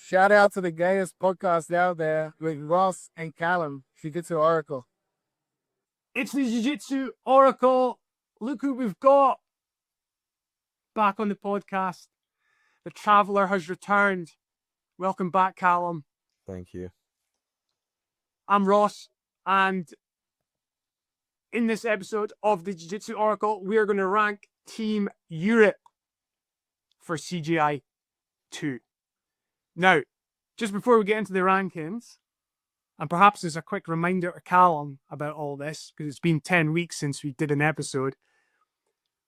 Shout out to the gayest podcast out there with Ross and Calum, Jiu Jitsu Oracle. It's the Jiu Jitsu Oracle. Look who we've got back on the podcast. The traveller has returned. Welcome back, Calum. Thank you. I'm Ross, and in this episode of the Jiu Jitsu Oracle, we are going to rank Team Europe for CJI 2. Now, just before we get into the rankings, and perhaps as a quick reminder to Calum about all this, because it's been 10 weeks since we did an episode,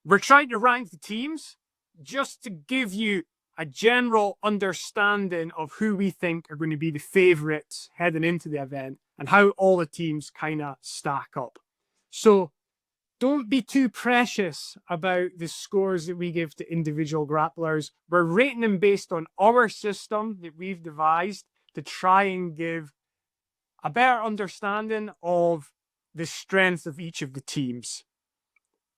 we're trying to rank the teams just to give you a general understanding of who we think are going to be the favourites heading into the event and how all the teams kind of stack up. So don't be too precious about the scores that we give to individual grapplers. We're rating them based on our system that we've devised to try and give a better understanding of the strength of each of the teams.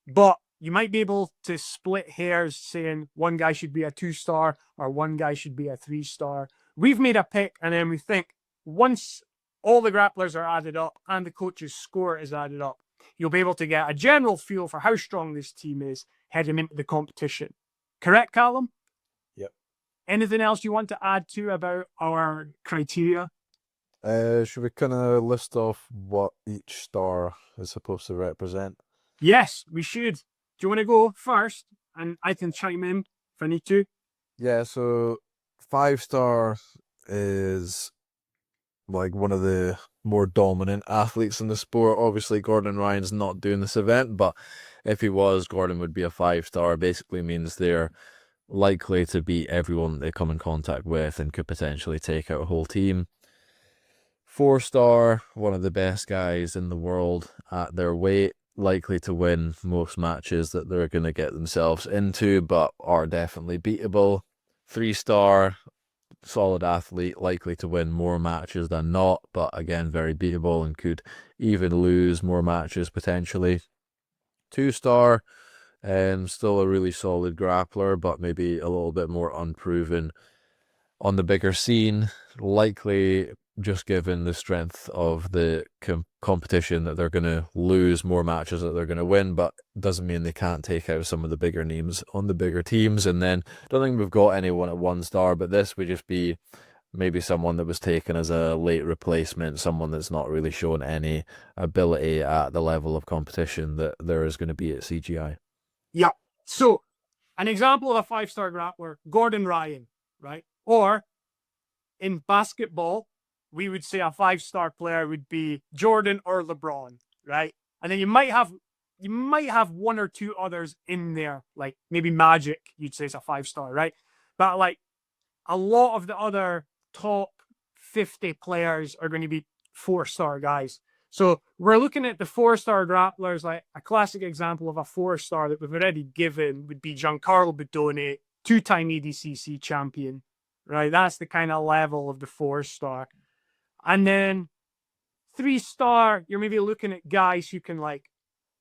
But you might be able to split hairs saying one guy should be a 2-star or one guy should be a 3-star. We've made a pick, and then we think once all the grapplers are added up and the coach's score is added up, you'll be able to get a general feel for how strong this team is heading into the competition. Correct, Calum? Yep. Anything else you want to add to about our criteria? Should we kind of list off what each star is supposed to represent? Yes, we should. Do you want to go first? And I can chime in if I need to. Yeah, so 5-star is like one of the more dominant athletes in the sport. Obviously, Gordon Ryan's not doing this event, but if he was, Gordon would be a 5-star. Basically means they're likely to beat everyone they come in contact with and could potentially take out a whole team. 4-star, one of the best guys in the world at their weight, likely to win most matches that they're going to get themselves into, but are definitely beatable. 3-star, solid athlete, likely to win more matches than not, but again, very beatable and could even lose more matches potentially. 2-star, still a really solid grappler, but maybe a little bit more unproven on the bigger scene, likely just given the strength of the competition that they're going to lose more matches that they're going to win, but doesn't mean they can't take out some of the bigger names on the bigger teams. And then I don't think we've got anyone at 1-star, but this would just be maybe someone that was taken as a late replacement, someone that's not really shown any ability at the level of competition that there is going to be at CGI. Yeah. So an example of a 5-star grappler, Gordon Ryan, right? Or in basketball, we would say a 5-star player would be Jordan or LeBron, right? And then you might have one or two others in there, like maybe Magic, you'd say is a 5-star, right? But like a lot of the other top 50 players are going to be 4-star guys. So we're looking at the 4-star grapplers. Like a classic example of a 4-star that we've already given would be Giancarlo Bodoni, 2-time ADCC champion, right? That's the kind of level of the 4-star. And then 3-star, you're maybe looking at guys who can like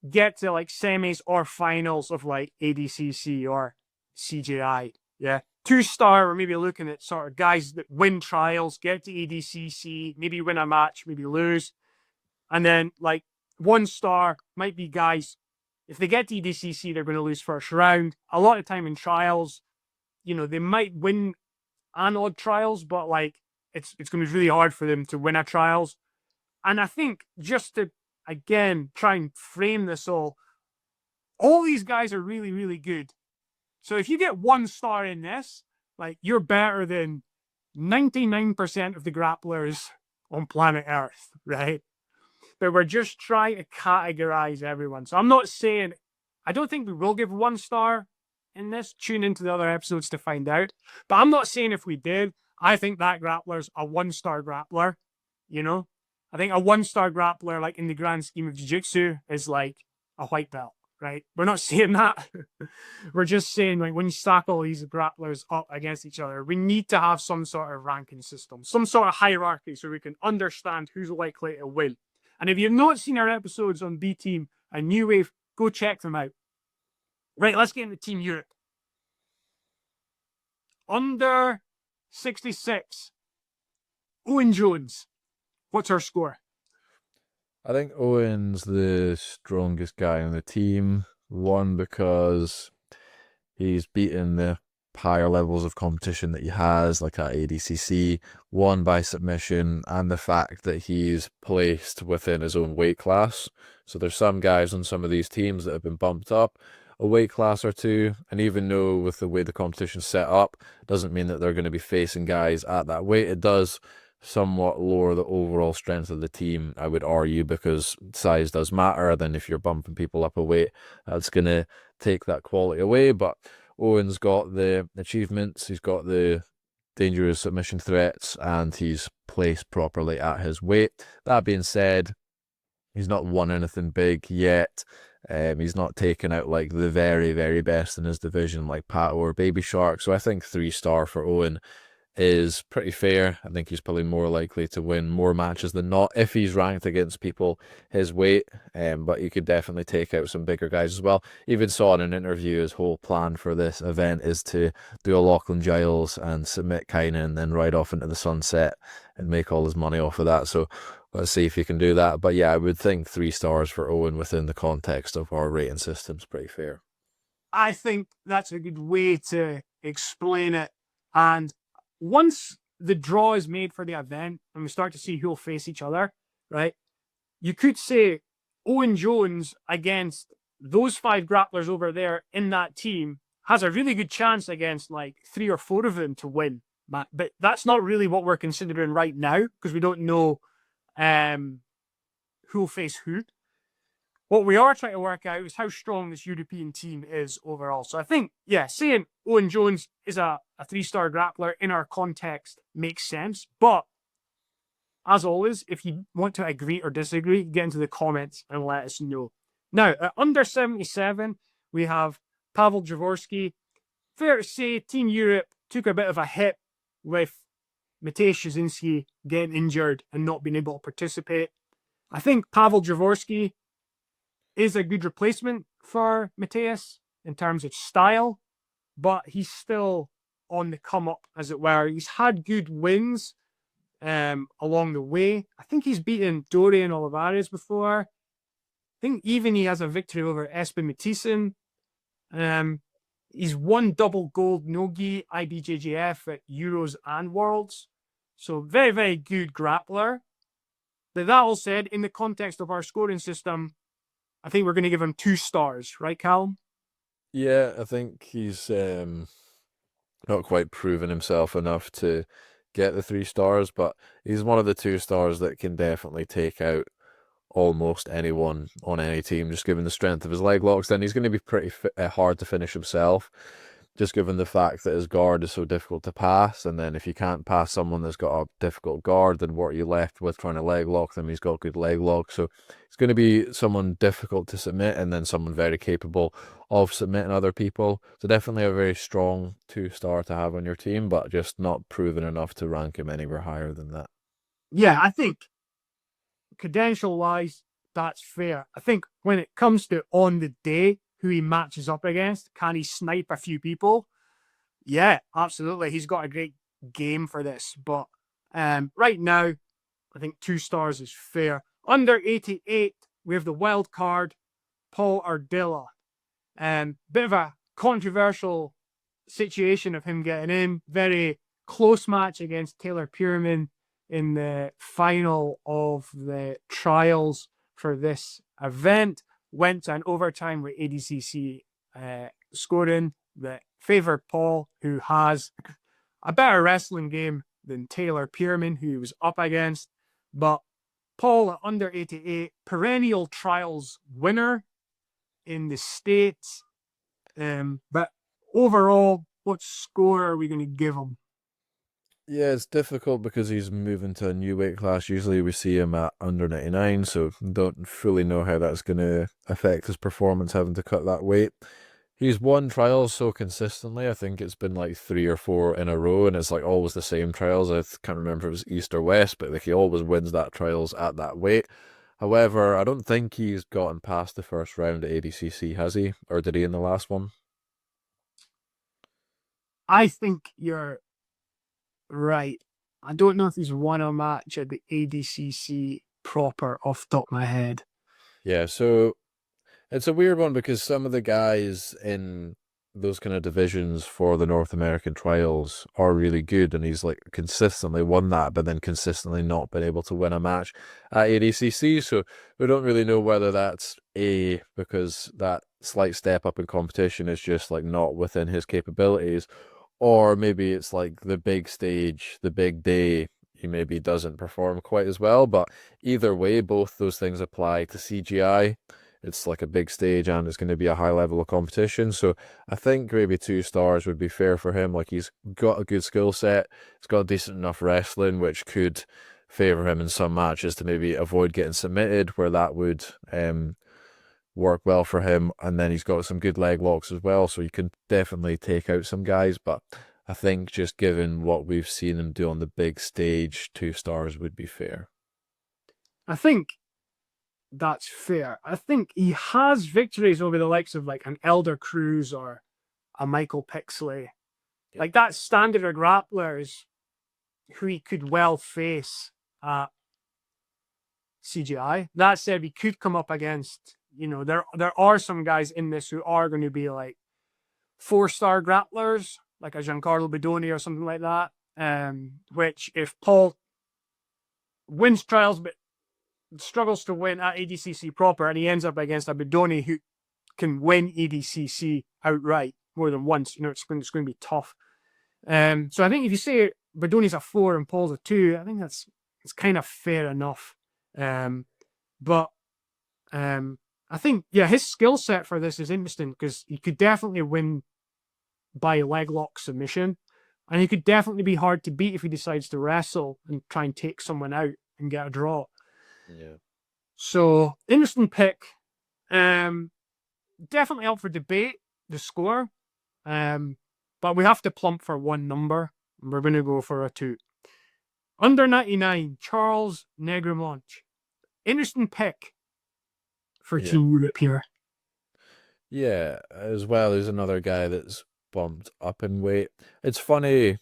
get to like semis or finals of like ADCC or CJI. Yeah. 2-star, we're maybe looking at sort of guys that win trials, get to ADCC, maybe win a match, maybe lose. And then like 1-star might be guys, if they get to ADCC, they're going to lose first round. A lot of time in trials, you know, they might win an odd trials, but like it's going to be really hard for them to win a trials. And I think just to, again, try and frame this all these guys are really, really good. So if you get 1-star in this, like you're better than 99% of the grapplers on planet Earth, right? But we're just trying to categorize everyone. So I'm not saying, I don't think we will give 1-star in this. Tune into the other episodes to find out. But I'm not saying if we did, I think that grappler's a 1-star grappler, you know? I think a 1-star grappler, like in the grand scheme of jiu-jitsu, is like a white belt, right? We're not saying that. We're just saying, like, when you stack all these grapplers up against each other, we need to have some sort of ranking system, some sort of hierarchy so we can understand who's likely to win. And if you've not seen our episodes on B Team and New Wave, go check them out. Right, let's get into Team Europe. Under 66. Owen Jones. What's our score? I think Owen's the strongest guy on the team. One, because he's beaten the higher levels of competition that he has, like at ADCC, won by submission, and the fact that he's placed within his own weight class. So there's some guys on some of these teams that have been bumped up a weight class or two, and even though with the way the competition's set up, doesn't mean that they're going to be facing guys at that weight. It does somewhat lower the overall strength of the team, I would argue, because size does matter. Then if you're bumping people up a weight, that's going to take that quality away. But Owen's got the achievements, he's got the dangerous submission threats, and he's placed properly at his weight. That being said, he's not won anything big yet. He's not taken out like the very, very best in his division like Pat or Baby Shark. So I think 3-star for Owen is pretty fair. I think he's probably more likely to win more matches than not if he's ranked against people his weight. But he could definitely take out some bigger guys as well. Even saw in an interview his whole plan for this event is to do a Lachlan Giles and submit Kynan and then ride off into the sunset and make all his money off of that. So let's see if he can do that. But yeah, I would think 3 stars for Owen within the context of our rating system's pretty fair. I think that's a good way to explain it. And once the draw is made for the event and we start to see who'll face each other, right? You could say Owen Jones against those 5 grapplers over there in that team has a really good chance against like 3 or 4 of them to win. But that's not really what we're considering right now because we don't know who'll face who. What we are trying to work out is how strong this European team is overall. So I think, yeah, saying Owen Jones is a 3-star grappler in our context makes sense. But as always, if you want to agree or disagree, get into the comments and let us know. Now, at under 77, we have Pavel Javorsky. Fair to say, Team Europe took a bit of a hit with Mateusz Jasinski getting injured and not being able to participate. I think Pavel Javorsky is a good replacement for Mateusz in terms of style, but he's still on the come up, as it were. He's had good wins along the way. I think he's beaten Dorian Olivares before. I think even he has a victory over Espen Mathisen. He's won double gold no-gi IBJJF at Euros and Worlds. So very, very good grappler. But that all said, in the context of our scoring system, I think we're going to give him 2 stars, right, Calum? Yeah, I think he's not quite proven himself enough to get the 3 stars, but he's one of the 2 stars that can definitely take out almost anyone on any team, just given the strength of his leg locks. Then he's going to be pretty hard to finish himself, just given the fact that his guard is so difficult to pass. And then if you can't pass someone that's got a difficult guard, then what are you left with trying to leg lock them? He's got good leg lock. So it's going to be someone difficult to submit and then someone very capable of submitting other people. So definitely a very strong 2-star to have on your team, but just not proven enough to rank him anywhere higher than that. Yeah, I think credential-wise, that's fair. I think when it comes to on the day, who he matches up against, can he snipe a few people? Yeah, absolutely. He's got a great game for this. But right now, I think 2 stars is fair. Under 88, we have the wild card, Paul Ardilla. Bit of a controversial situation of him getting in. Very close match against Taylor Pierman in the final of the trials for this event. Went to an overtime with ADCC scoring that favoured Paul, who has a better wrestling game than Taylor Pierman, who he was up against. But Paul at under 88, perennial trials winner in the States. But overall, what score are we going to give him? Yeah, it's difficult because he's moving to a new weight class. Usually we see him at under 99, so don't fully know how that's going to affect his performance having to cut that weight. He's won trials so consistently. I think it's been like 3 or 4 in a row, and it's like always the same trials. I can't remember if it was East or West, but like he always wins that trials at that weight. However, I don't think he's gotten past the first round at ADCC, has he? Or did he in the last one? I think you're Right. I don't know if he's won a match at the ADCC proper off the top of my head. Yeah, so it's a weird one because some of the guys in those kind of divisions for the North American trials are really good, and he's like consistently won that, but then consistently not been able to win a match at ADCC. So we don't really know whether that's because that slight step up in competition is just like not within his capabilities, or maybe it's like the big stage, the big day, he maybe doesn't perform quite as well. But either way, both those things apply to CGI. It's like a big stage and it's going to be a high level of competition. So I think maybe 2 stars would be fair for him. Like he's got a good skill set, he's got decent enough wrestling, which could favor him in some matches to maybe avoid getting submitted, where that would work well for him. And then he's got some good leg locks as well, so you can definitely take out some guys. But I think just given what we've seen him do on the big stage, 2 stars would be fair. I think that's fair. I think he has victories over the likes of like an Elder Cruz or a Michael Pixley. Yeah. Like that standard of grapplers who he could well face at CJI. That said, we could come up against, there are some guys in this who are going to be like 4-star grapplers, like a Giancarlo Bedoni or something like that. Which if Paul wins trials but struggles to win at ADCC proper, and he ends up against a Bedoni who can win ADCC outright more than once, it's going to be tough. So I think if you say Bedoni's a 4 and Paul's a 2, I think it's kind of fair enough. But I think, his skill set for this is interesting because he could definitely win by leg lock submission, and he could definitely be hard to beat if he decides to wrestle and try and take someone out and get a draw. Yeah. So interesting pick. Definitely up for debate, the score. But we have to plump for one number. And we're going to go for a 2. Under 99, Charles Negremont. Interesting pick for Team Europe here. Yeah, as well as another guy that's bumped up in weight. It's funny,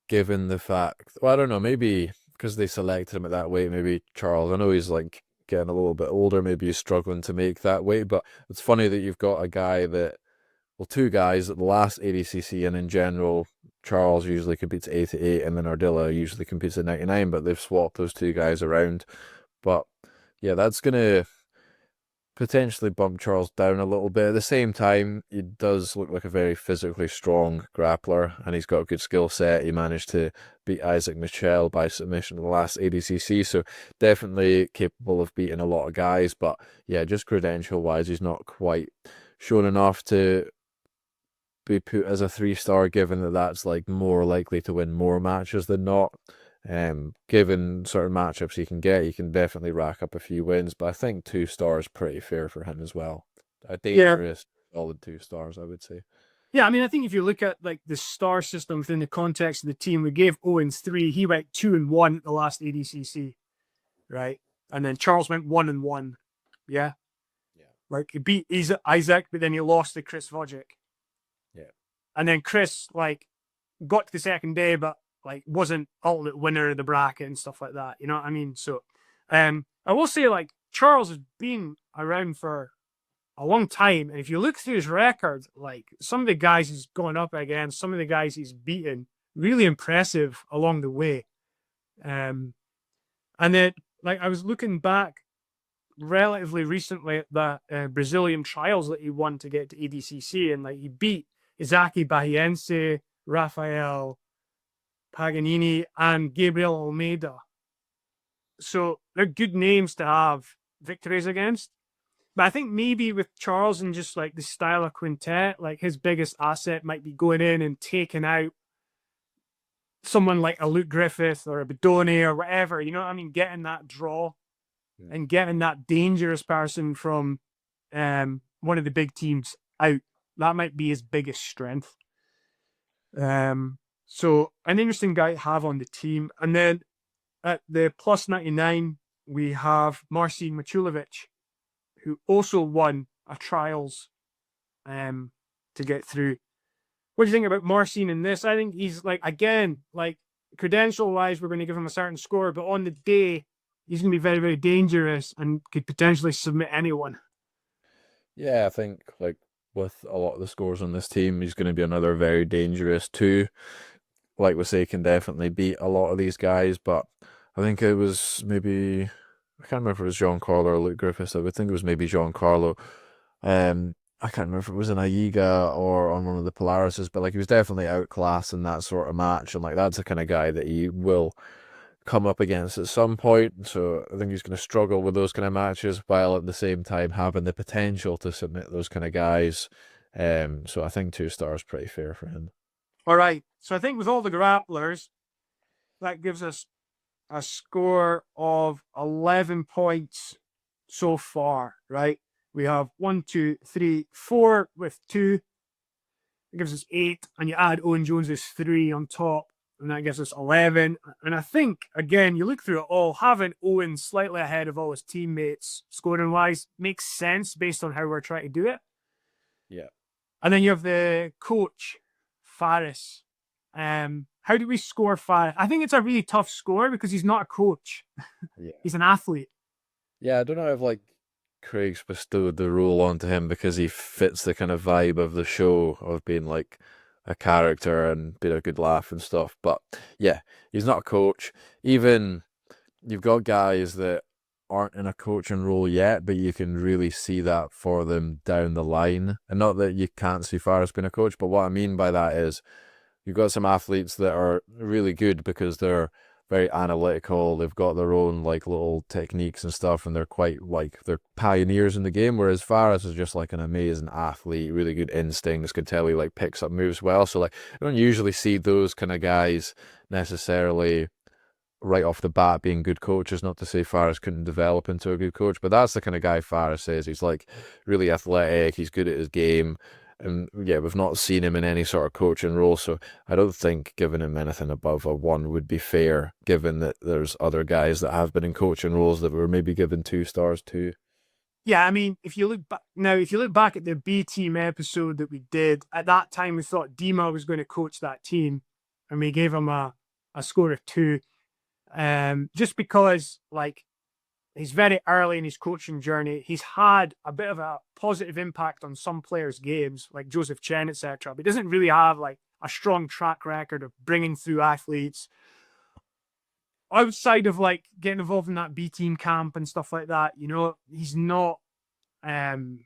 given the fact, well, I don't know, maybe because they selected him at that weight, maybe Charles, I know he's like getting a little bit older, maybe he's struggling to make that weight, but it's funny that you've got a guy that, well, 2 guys at the last ADCC, and in general, Charles usually competes 88, and then Ardilla usually competes at 99, but they've swapped those 2 guys around. But yeah, that's going to potentially bump Charles down a little bit. At the same time, he does look like a very physically strong grappler, and he's got a good skill set. He managed to beat Isaac Michel by submission in the last ADCC, so definitely capable of beating a lot of guys. But yeah, just credential-wise, he's not quite shown enough to be put as a 3-star, given that that's like more likely to win more matches than not. Given certain matchups he can get, he can definitely rack up a few wins, but I think 2 stars pretty fair for him as well. A dangerous, solid 2 stars, I would say. Yeah, I mean, I think if you look at like the star system within the context of the team, we gave Owen 3. He went 2 and 1 at the last ADCC, right? And then Charles went 1 and 1. Yeah. Like he beat Isaac, but then he lost to Chris Vojic. Yeah. And then Chris like got to the second day, but like wasn't ultimate winner of the bracket and stuff like that. You know what I mean? So I will say like Charles has been around for a long time. And if you look through his record, like some of the guys he's gone up against, some of the guys he's beaten, really impressive along the way. And then like I was looking back relatively recently at the Brazilian trials that he won to get to ADCC, and like he beat Izaki Bahiense, Rafael Paganini, and Gabriel Almeida. So they're good names to have victories against. But I think maybe with Charles and just like the style of quintet, like his biggest asset might be going in and taking out someone like a Luke Griffith or a Bedoni or whatever, you know what I mean? Getting that draw and getting that dangerous person from one of the big teams out. That might be his biggest strength. So an interesting guy to have on the team. And then at the plus 99, we have Marcin Machulovic, who also won a trials to get through. What do you think about Marcin in this? I think he's like, again, like credential-wise, we're going to give him a certain score, but on the day, he's going to be very, very dangerous and could potentially submit anyone. Yeah, I think like with a lot of the scores on this team, he's going to be another very dangerous two. Like we say, can definitely beat a lot of these guys, but I think it was maybe, I can't remember if it was Giancarlo or Luke Griffiths. I would think it was maybe Giancarlo. I can't remember if it was an Aiga or on one of the Polarises, but like he was definitely outclassed in that sort of match, and like that's the kind of guy that he will come up against at some point. So I think he's going to struggle with those kind of matches, while at the same time having the potential to submit those kind of guys. So I think 2 stars pretty fair for him. All right. So I think with all the grapplers, that gives us a score of 11 points so far, right? We have 1, 2, 3, 4 with 2. It gives us 8. And you add Owen Jones's 3 on top, and that gives us 11. And I think, again, you look through it all, having Owen slightly ahead of all his teammates scoring-wise makes sense based on how we're trying to do it. Yeah. And then you have the coach, Faris. How do we score Faris? I think it's a really tough score because he's not a coach. Yeah. He's an athlete. Yeah, I don't know if like Craig's bestowed the role onto him because he fits the kind of vibe of the show of being like a character and being a good laugh and stuff. But yeah, he's not a coach. Even you've got guys that aren't in a coaching role yet, but you can really see that for them down the line. And not that you can't see Faris being a coach, but what I mean by that is you've got some athletes that are really good because they're very analytical. They've got their own like little techniques and stuff, and they're quite like they're pioneers in the game. Whereas Faris is just like an amazing athlete, really good instincts. Could tell he like picks up moves well. So like I don't usually see those kind of guys necessarily right off the bat being good coaches. Not to say Faris couldn't develop into a good coach, but that's the kind of guy Faris is. He's like really athletic. He's good at his game. And yeah, we've not seen him in any sort of coaching role, so I don't think giving him anything above a 1 would be fair, given that there's other guys that have been in coaching roles that were maybe given 2 stars too. Yeah, I mean, if you look back at the B team episode that we did, at that time we thought Dima was going to coach that team, and we gave him a score of 2. Just because like he's very early in his coaching journey. He's had a bit of a positive impact on some players' games, like Joseph Chen, etc. But he doesn't really have like a strong track record of bringing through athletes outside of like getting involved in that B team camp and stuff like that. You know, he's not done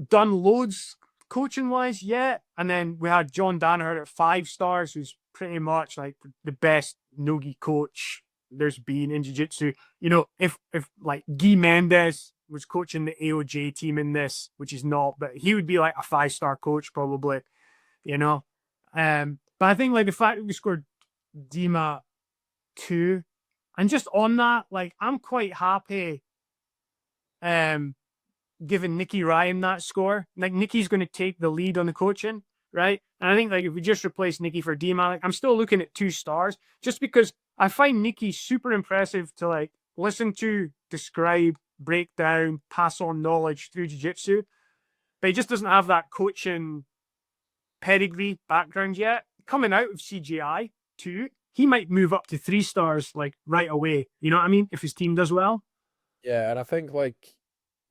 loads coaching wise yet. And then we had John Danaher at 5 stars, who's pretty much like the best no-gi coach there's been in jiu-jitsu. You know, if like Guy Mendes was coaching the AOJ team in this, which he's not, but he would be like a 5-star coach probably, you know. But I think like the fact that we scored Dima 2, and just on that, like I'm quite happy giving Nicky Ryan that score. Like Nicky's going to take the lead on the coaching, right? And I think like if we just replace Nicky for Dima, like I'm still looking at 2 stars, just because I find Nicky super impressive to like listen to, describe, break down, pass on knowledge through jiu-jitsu. But he just doesn't have that coaching pedigree background yet. Coming out of CJI too, he might move up to 3 stars like right away. You know what I mean? If his team does well. Yeah, and I think like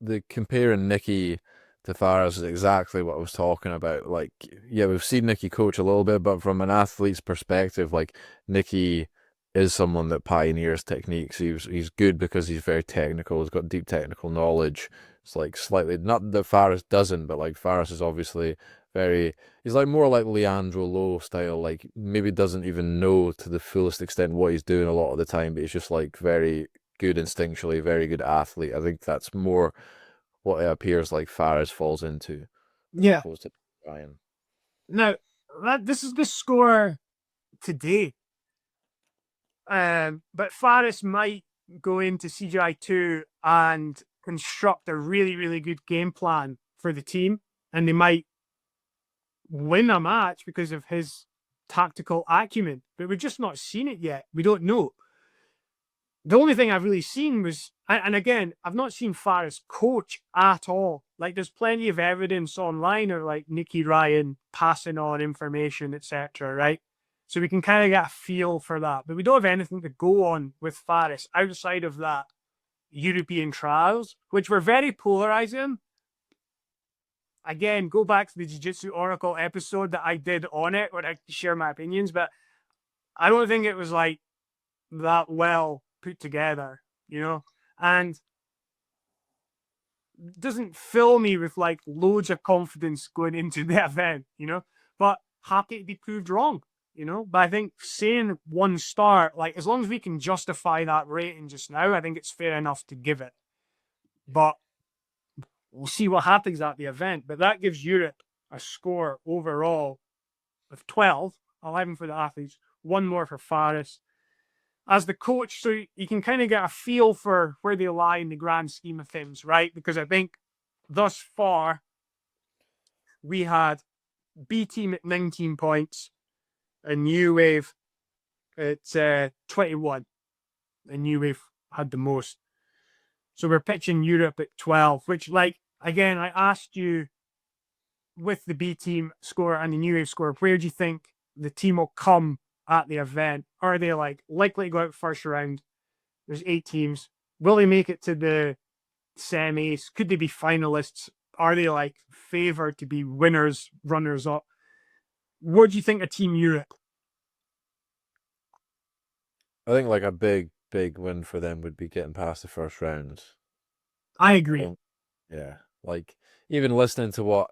the comparing Nicky to Faris is exactly what I was talking about. Like, yeah, we've seen Nicky coach a little bit, but from an athlete's perspective, like Nicky is someone that pioneers techniques. He's good because he's very technical. He's got deep technical knowledge. It's like slightly, not that Faris doesn't, but like Faris is obviously he's like more like Leandro Lowe style, like maybe doesn't even know to the fullest extent what he's doing a lot of the time, but he's just like very good instinctually, very good athlete. I think that's more what it appears like Faris falls into. Yeah. Opposed to Ryan. Now, this is the score today. But Faris might go into CJI 2 and construct a really, really good game plan for the team, and they might win a match because of his tactical acumen. But we've just not seen it yet. We don't know. The only thing I've really seen was And again, I've not seen Faris coach at all. Like, there's plenty of evidence online of like Nicky Ryan passing on information, etc. Right? So we can kind of get a feel for that, but we don't have anything to go on with Faris outside of that European trials, which were very polarizing. Again, go back to the Jiu Jitsu Oracle episode that I did on it, where I share my opinions, but I don't think it was like that well put together, you know? And doesn't fill me with like loads of confidence going into the event, you know? But happy to be proved wrong, you know? But I think saying 1 star, like as long as we can justify that rating just now, I think it's fair enough to give it. But we'll see what happens at the event. But that gives Europe a score overall of 12, 11 for the athletes, 1 more for Faris. As the coach, so you can kind of get a feel for where they lie in the grand scheme of things, right? Because I think thus far, we had B team at 19 points, and New Wave at 21. And New Wave had the most. So we're pitching Europe at 12, which, like, again, I asked you with the B team score and the New Wave score, where do you think the team will come at the event? Are they like likely to go out first round? There's 8 teams. Will they make it to the semis? Could they be finalists? Are they like favored to be winners, runners up? What do you think of Team Europe? I think like a big win for them would be getting past the first round. I agree. Yeah, like even listening to what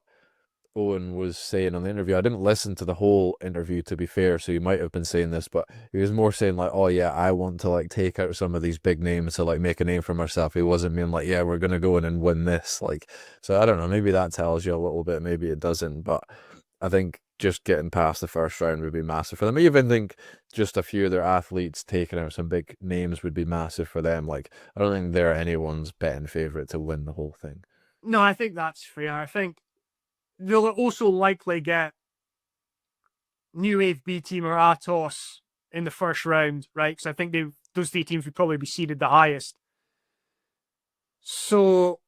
Owen was saying on the interview, I didn't listen to the whole interview, to be fair, so he might have been saying this, but he was more saying like, oh yeah, I want to like take out some of these big names to like make a name for myself. He wasn't being like, yeah, we're gonna go in and win this. Like, so I don't know, maybe that tells you a little bit, maybe it doesn't, but I think just getting past the first round would be massive for them. I even think just a few of their athletes taking out some big names would be massive for them. Like, I don't think they're anyone's betting favourite to win the whole thing. No, I think that's fair. I think they'll also likely get New Wave, B Team, or Atos in the first round, right? Because I think those 3 teams would probably be seeded the highest. So,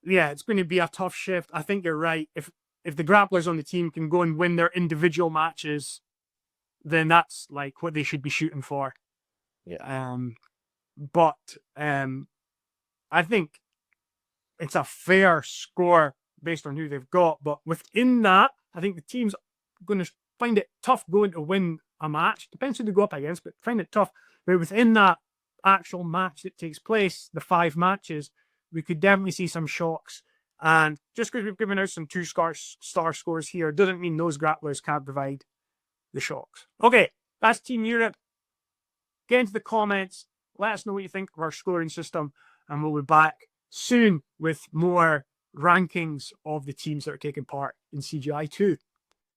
yeah, it's going to be a tough shift. I think you're right. If the grapplers on the team can go and win their individual matches, then that's like what they should be shooting for. Yeah. But I think it's a fair score based on who they've got. But within that, I think the team's going to find it tough going to win a match. Depends who they go up against, but find it tough. But within that actual match that takes place, the 5 matches, we could definitely see some shocks. And just because we've given out some 2-star scores here doesn't mean those grapplers can't provide the shocks. Okay, that's Team Europe. Get into the comments. Let us know what you think of our scoring system, and we'll be back soon with more rankings of the teams that are taking part in CJI 2.